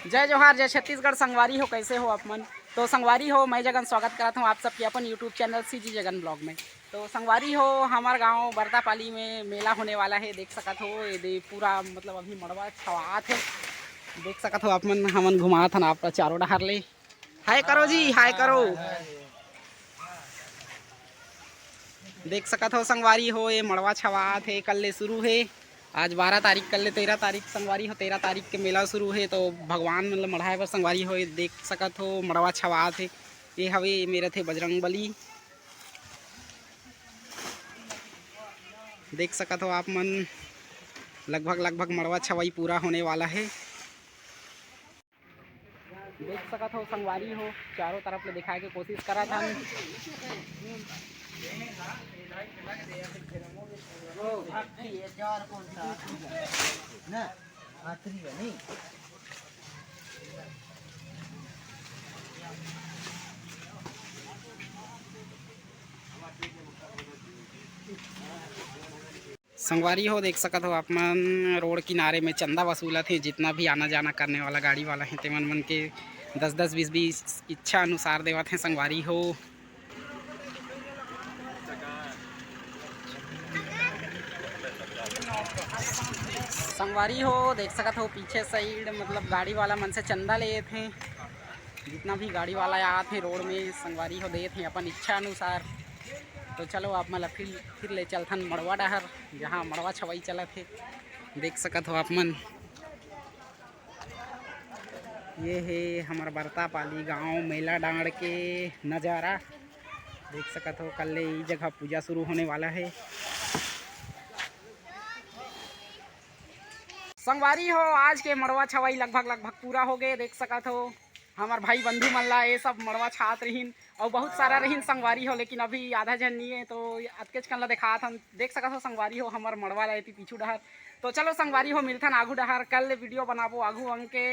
जय जोहार, जय छत्तीसगढ़। संगवारी हो, कैसे हो आप मन? तो संगवारी हो, मैं जगन स्वागत करता हूँ आप सबके अपन YouTube channel CG Jagan blog में। तो संगवारी हो, हमारे गांव बरदापाली में मेला होने वाला है। देख सकत हो ये पूरा मतलब अभी मड़वा छवात है। देख सकत हो आप मन, हमन घुमात हन आप चारों डहर ले। हाय करो जी, हाय करो। देख सकत हो संगवारी हो, ये मड़वा छवात है। कल ले शुरू है, आज 12 तारीख, कल ले 13 तारीख संगवारी हो। 13 तारीख के मेला शुरू है तो भगवान मतलब मढ़ाए बर संगवारी हो। देख सकत हो मड़वा छवात है। ये हवे मेरा थे बजरंग बली। देख सकत हो आप मन, लगभग मड़वा छवाई पूरा होने वाला है। देख सकत हो संगवारी हो, चारों तरफ ले दिखाए के कोशिश करा था। संगवारी हो, देख सकत हो आप मन, रोड किनारे में चंदा वसूला थे। जितना भी आना जाना करने वाला गाड़ी वाला है ते मन के 10-10, 20-20 इच्छा अनुसार देवत हैं संगवारी हो। संगवारी हो, देख सकत हो पीछे साइड मतलब गाड़ी वाला मन से चंदा लिए थे। जितना भी गाड़ी वाला आते हैं रोड में, संगवारी हो देते हैं अपन इच्छा अनुसार। तो चलो आप मतलब फिर ले चलथन मड़वा डहर, जहाँ मड़वा छवाई चलत है। देख सकत हो आप मन, ये है हमारा बरतापाली गांव मेला डांड के नज़ारा। देख सकत हो कल ले ई जगह पूजा शुरू होने वाला है। संगवारी हो, आज के मड़वा छवाई लगभग पूरा हो गए। देख सकत हो हमार भाई बंधु मन ला ये सब मड़वा छात रहीन और बहुत सारा रहीन संगवारी हो, लेकिन अभी आधा जन नहीं है तो अतकेच कन ला दिखात हम। देख सकत हो संगवारी हो, हमार मड़वा ला पीछू डहर। तो चलो संगवारी हो, मिलथन आगू डहर, कल वीडियो बनाबो आगू अंग के।